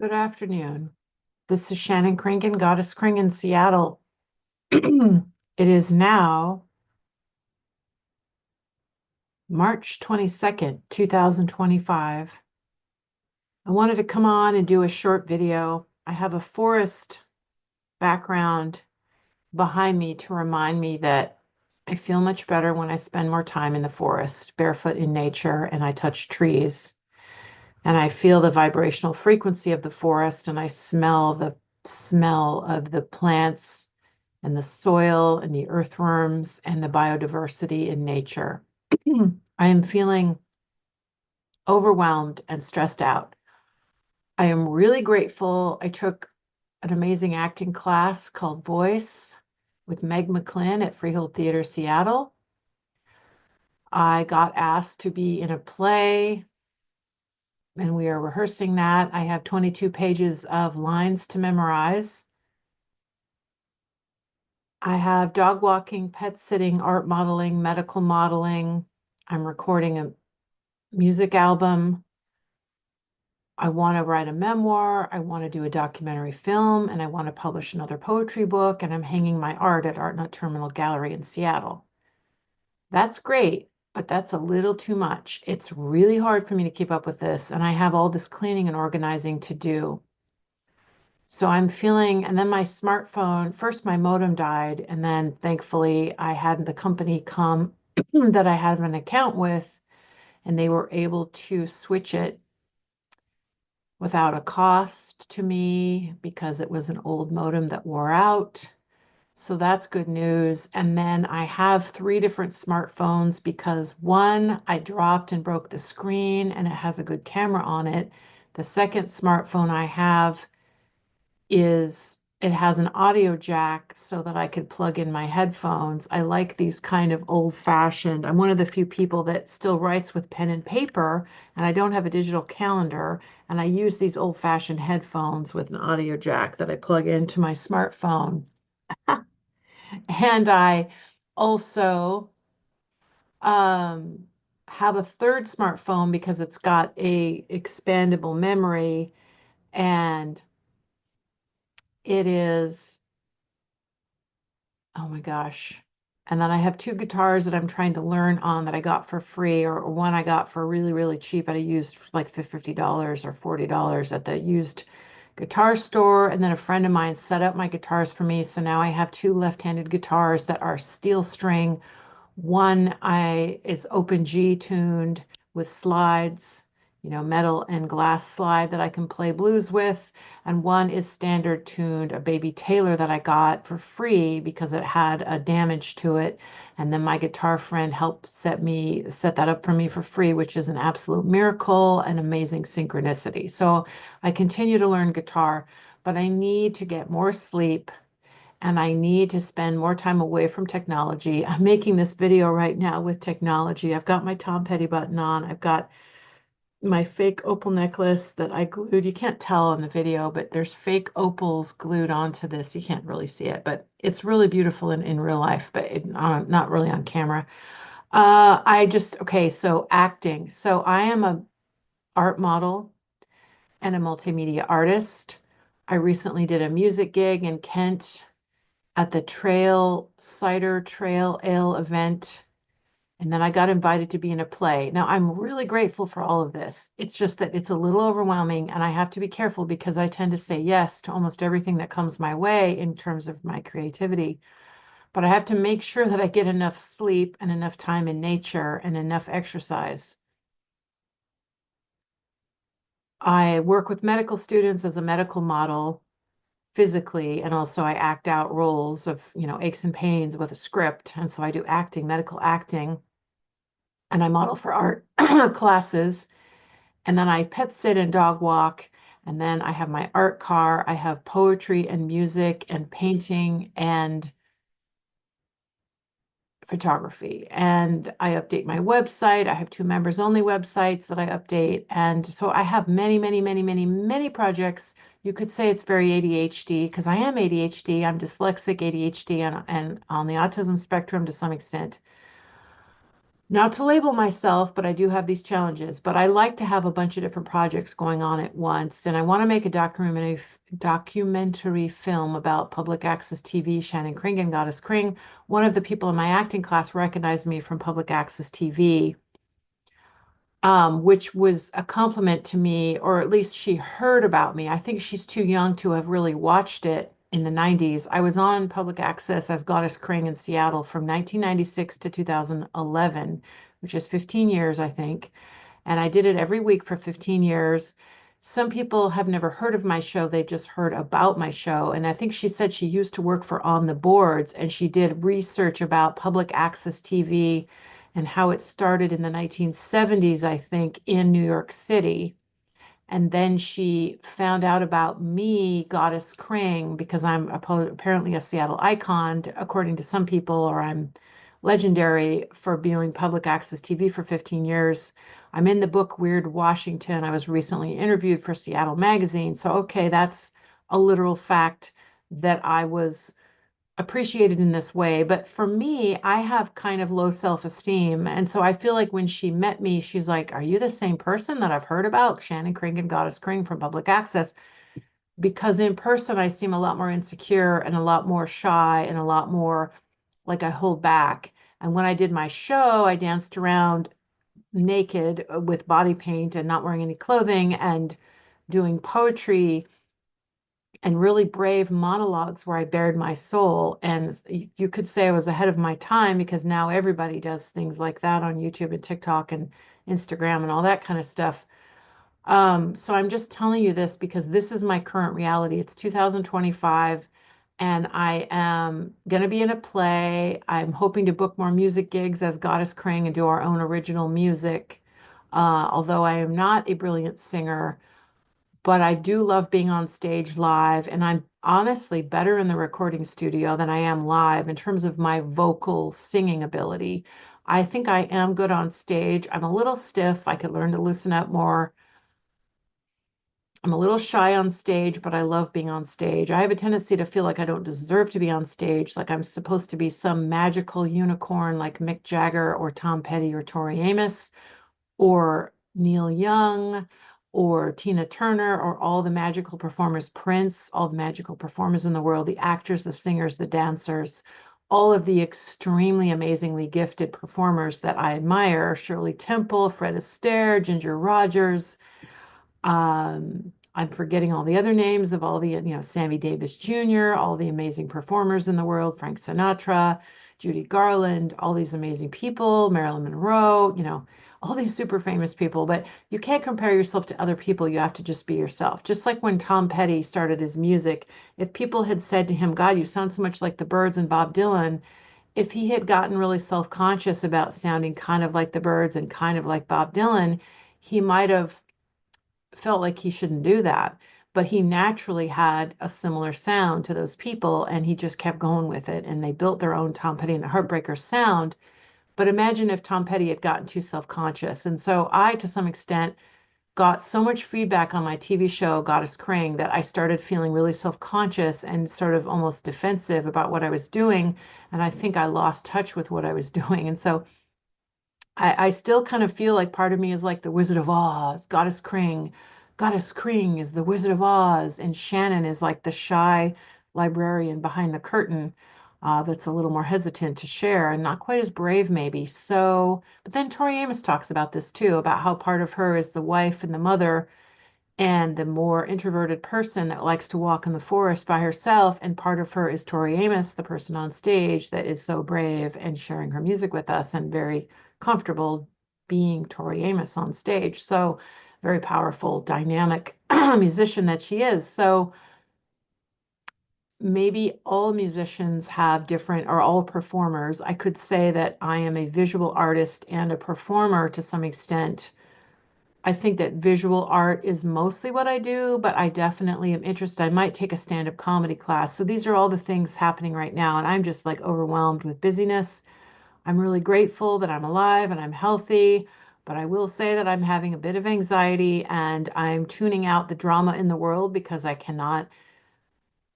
Good afternoon. This is Shannon Kringen, Goddess Kringen, Seattle. It is now March 22nd, 2025. I wanted to come on and do a short video. I have a forest background behind me to remind me that I feel much better when I spend more time in the forest, barefoot in nature, and I touch trees. And I feel the vibrational frequency of the forest, and I smell the smell of the plants and the soil and the earthworms and the biodiversity in nature. I am feeling overwhelmed and stressed out. I am really grateful. I took an amazing acting class called Voice with Meg McClin at Freehold Theater, Seattle. I got asked to be in a play, and we are rehearsing that. I have 22 pages of lines to memorize. I have dog walking, pet sitting, art modeling, medical modeling. I'm recording a music album. I want to write a memoir. I want to do a documentary film, and I want to publish another poetry book. And I'm hanging my art at Art Nut Terminal Gallery in Seattle. That's great, but that's a little too much. It's really hard for me to keep up with this, and I have all this cleaning and organizing to do. So I'm feeling, and then my smartphone, first my modem died, and then thankfully I had the company come that I had an account with, and they were able to switch it without a cost to me because it was an old modem that wore out. So that's good news. And then I have three different smartphones because one I dropped and broke the screen and it has a good camera on it. The second smartphone I have is it has an audio jack so that I could plug in my headphones. I like these kind of old-fashioned. I'm one of the few people that still writes with pen and paper, and I don't have a digital calendar, and I use these old-fashioned headphones with an audio jack that I plug into my smartphone. And I also um, have a third smartphone because it's got a expandable memory, and it is oh my gosh. And then I have two guitars that I'm trying to learn on that I got for free, or one I got for really, really cheap at a used like $50 or $40 at the used guitar store. And then a friend of mine set up my guitars for me. So now I have two left-handed guitars that are steel string. One I is open G tuned with slides, metal and glass slide that I can play blues with. And one is standard tuned, a baby Taylor that I got for free because it had a damage to it. And then my guitar friend helped set that up for me for free, which is an absolute miracle and amazing synchronicity. So I continue to learn guitar, but I need to get more sleep and I need to spend more time away from technology. I'm making this video right now with technology. I've got my Tom Petty button on. I've got my fake opal necklace that I glued. You can't tell in the video, but there's fake opals glued onto this. You can't really see it, but it's really beautiful in real life, but not really on camera. Okay, so acting. So I am a art model and a multimedia artist. I recently did a music gig in Kent at the Trail Cider Trail Ale event. And then I got invited to be in a play. Now, I'm really grateful for all of this. It's just that it's a little overwhelming, and I have to be careful because I tend to say yes to almost everything that comes my way in terms of my creativity. But I have to make sure that I get enough sleep and enough time in nature and enough exercise. I work with medical students as a medical model physically, and also I act out roles of, aches and pains with a script. And so I do acting, medical acting, and I model for art classes. And then I pet sit and dog walk. And then I have my art car. I have poetry and music and painting and photography. And I update my website. I have two members only websites that I update. And so I have many, many, many, many, many projects. You could say it's very ADHD because I am ADHD. I'm dyslexic ADHD and on the autism spectrum to some extent. Not to label myself, but I do have these challenges. But I like to have a bunch of different projects going on at once. And I want to make a documentary film about public access TV. Shannon Kringen, Goddess Kring. One of the people in my acting class recognized me from public access TV, which was a compliment to me, or at least she heard about me. I think she's too young to have really watched it in the 90s. I was on public access as Goddess Kring in Seattle from 1996 to 2011, which is 15 years, I think. And I did it every week for 15 years. Some people have never heard of my show, they've just heard about my show. And I think she said she used to work for On the Boards and she did research about public access TV and how it started in the 1970s, I think, in New York City. And then she found out about me, Goddess Kring, because I'm apparently a Seattle icon, according to some people, or I'm legendary for viewing public access TV for 15 years. I'm in the book Weird Washington. I was recently interviewed for Seattle Magazine. So, okay, that's a literal fact that I was appreciated in this way. But for me, I have kind of low self-esteem. And so I feel like when she met me, she's like, "Are you the same person that I've heard about? Shannon Kring and Goddess Kring from Public Access." Because in person, I seem a lot more insecure and a lot more shy and a lot more like I hold back. And when I did my show, I danced around naked with body paint and not wearing any clothing and doing poetry and really brave monologues where I bared my soul. And you could say I was ahead of my time because now everybody does things like that on YouTube and TikTok and Instagram and all that kind of stuff. So I'm just telling you this because this is my current reality. It's 2025 and I am going to be in a play. I'm hoping to book more music gigs as Goddess Kring and do our own original music. Although I am not a brilliant singer, but I do love being on stage live, and I'm honestly better in the recording studio than I am live in terms of my vocal singing ability. I think I am good on stage. I'm a little stiff. I could learn to loosen up more. I'm a little shy on stage, but I love being on stage. I have a tendency to feel like I don't deserve to be on stage, like I'm supposed to be some magical unicorn like Mick Jagger or Tom Petty or Tori Amos or Neil Young or Tina Turner or all the magical performers, Prince, all the magical performers in the world, the actors, the singers, the dancers, all of the extremely amazingly gifted performers that I admire, Shirley Temple, Fred Astaire, Ginger Rogers, I'm forgetting all the other names of all the, Sammy Davis Jr., all the amazing performers in the world, Frank Sinatra, Judy Garland, all these amazing people, Marilyn Monroe, all these super famous people. But you can't compare yourself to other people. You have to just be yourself. Just like when Tom Petty started his music, if people had said to him, "God, you sound so much like the Byrds and Bob Dylan," if he had gotten really self-conscious about sounding kind of like the Byrds and kind of like Bob Dylan, he might have felt like he shouldn't do that. But he naturally had a similar sound to those people and he just kept going with it. And they built their own Tom Petty and the Heartbreakers sound. But imagine if Tom Petty had gotten too self-conscious. And so I, to some extent, got so much feedback on my TV show, Goddess Kring, that I started feeling really self-conscious and sort of almost defensive about what I was doing. And I think I lost touch with what I was doing. And so I still kind of feel like part of me is like the Wizard of Oz, Goddess Kring. Goddess Kring is the Wizard of Oz, and Shannon is like the shy librarian behind the curtain that's a little more hesitant to share and not quite as brave, maybe. So, but then Tori Amos talks about this too, about how part of her is the wife and the mother and the more introverted person that likes to walk in the forest by herself. And part of her is Tori Amos, the person on stage that is so brave and sharing her music with us and very comfortable being Tori Amos on stage. So, very powerful, dynamic musician that she is. So, maybe all musicians have different, or all performers. I could say that I am a visual artist and a performer to some extent. I think that visual art is mostly what I do, but I definitely am interested. I might take a stand-up comedy class. So these are all the things happening right now, and I'm just like overwhelmed with busyness. I'm really grateful that I'm alive and I'm healthy, but I will say that I'm having a bit of anxiety and I'm tuning out the drama in the world because I cannot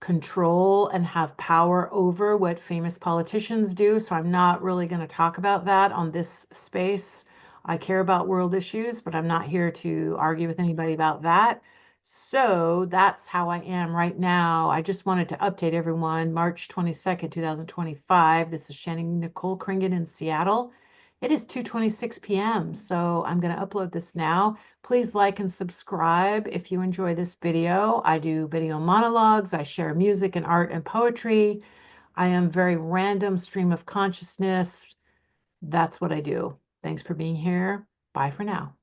control and have power over what famous politicians do. So I'm not really going to talk about that on this space. I care about world issues, but I'm not here to argue with anybody about that. So that's how I am right now. I just wanted to update everyone. March 22nd, 2025. This is Shannon Nicole Kringen in Seattle. It is 2:26 p.m. So I'm going to upload this now. Please like and subscribe if you enjoy this video. I do video monologues. I share music and art and poetry. I am very random stream of consciousness. That's what I do. Thanks for being here. Bye for now.